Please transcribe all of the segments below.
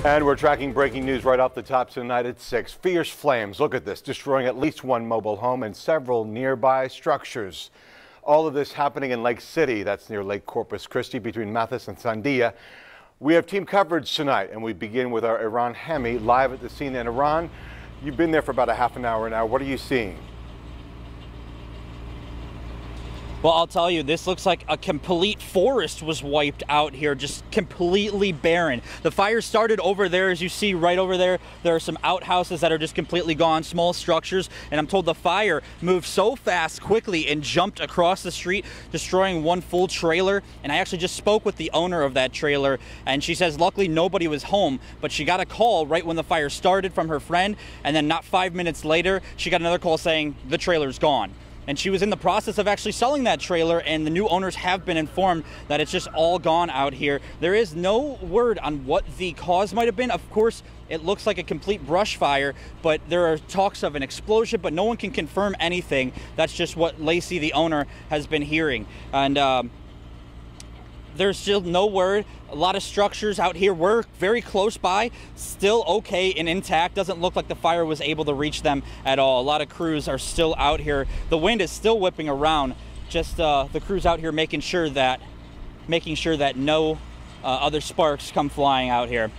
And we're tracking breaking news right off the top tonight at 6. Fierce flames, look at this, destroying at least one mobile home and several nearby structures. All of this happening in Lake City, that's near Lake Corpus Christi between Mathis and Sandia. We have team coverage tonight, and we begin with our Iran Hemi live at the scene in Iran. You've been there for about a half an hour now. What are you seeing? Well, I'll tell you, this looks like a complete forest was wiped out here, just completely barren. The fire started over there, as you see right over there. There are some outhouses that are just completely gone, small structures, and I'm told the fire moved so fast quickly and jumped across the street, destroying one full trailer. And I actually just spoke with the owner of that trailer, and she says luckily nobody was home, but she got a call right when the fire started from her friend, and then not 5 minutes later, she got another call saying the trailer's gone. And she was in the process of actually selling that trailer, and the new owners have been informed that it's just all gone out here. There is no word on what the cause might have been. Of course, it looks like a complete brush fire, but there are talks of an explosion, but no one can confirm anything. That's just what Lacey, the owner, has been hearing. And there's still no word. A lot of structures out here were very close by, still okay and intact. Doesn't look like the fire was able to reach them at all. A lot of crews are still out here. The wind is still whipping around. Just the crews out here making sure that no other sparks come flying out here.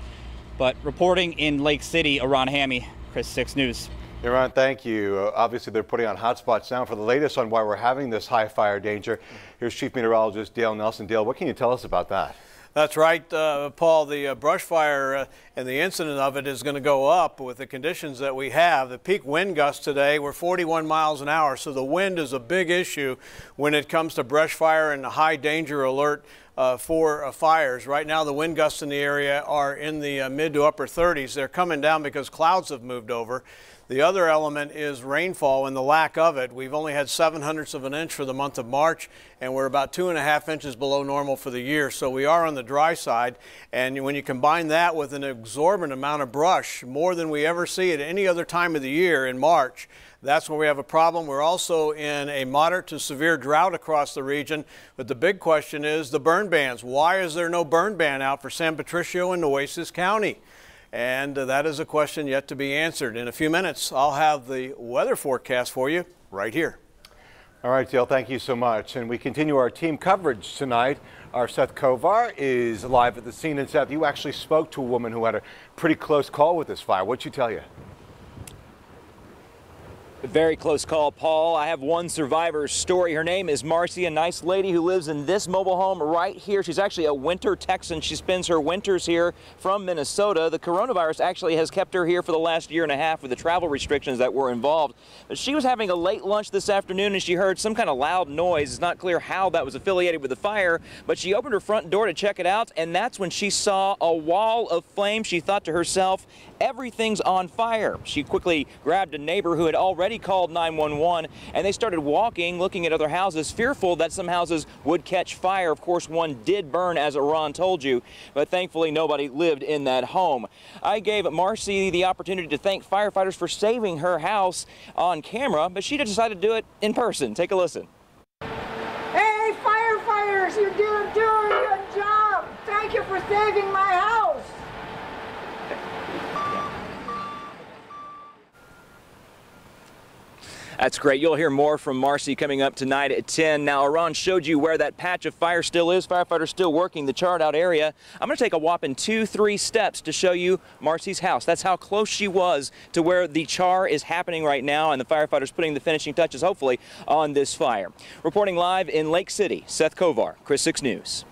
But reporting in Lake City, Iran Hami, Chris 6 News. Iran, thank you. Obviously, they're putting on hotspots now. For the latest on why we're having this high fire danger, here's Chief Meteorologist Dale Nelson. Dale, what can you tell us about that? That's right, Paul. The brush fire and the incident of it is going to go up with the conditions that we have. The peak wind gusts today were 41 miles an hour, so the wind is a big issue when it comes to brush fire and the high danger alert for fires. Right now, the wind gusts in the area are in the mid to upper 30s. They're coming down because clouds have moved over. The other element is rainfall and the lack of it. We've only had 0.07 of an inch for the month of March, and we're about 2.5 inches below normal for the year. So we are on the dry side. And when you combine that with an exorbitant amount of brush, more than we ever see at any other time of the year in March, that's where we have a problem. We're also in a moderate to severe drought across the region. But the big question is the burn bans. Why is there no burn ban out for San Patricio and Nueces County? And that is a question yet to be answered. In a few minutes, I'll have the weather forecast for you right here. All right, Dale, thank you so much. And we continue our team coverage tonight. Our Seth Kovar is live at the scene. And Seth, you actually spoke to a woman who had a pretty close call with this fire. What'd she tell you? A very close call, Paul. I have one survivor's story. Her name is Marcy, a nice lady who lives in this mobile home right here. She's actually a winter Texan. She spends her winters here from Minnesota. The coronavirus actually has kept her here for the last year and a half with the travel restrictions that were involved. But she was having a late lunch this afternoon and she heard some kind of loud noise. It's not clear how that was affiliated with the fire, but she opened her front door to check it out, and that's when she saw a wall of flame. She thought to herself, everything's on fire. She quickly grabbed a neighbor who had already called 911, and they started walking, looking at other houses, fearful that some houses would catch fire. Of course, one did burn, as Iran told you, but thankfully nobody lived in that home. I gave Marcy the opportunity to thank firefighters for saving her house on camera, but she decided to do it in person. Take a listen. Hey, firefighters, you're doing a good job. Thank you for saving my house. That's great. You'll hear more from Marcy coming up tonight at 10. Now, Iran showed you where that patch of fire still is. Firefighters still working the charred out area. I'm going to take a whopping 2-3 steps to show you Marcy's house. That's how close she was to where the char is happening right now, and the firefighters putting the finishing touches, hopefully, on this fire. Reporting live in Lake City, Seth Kovar, Chris 6 News.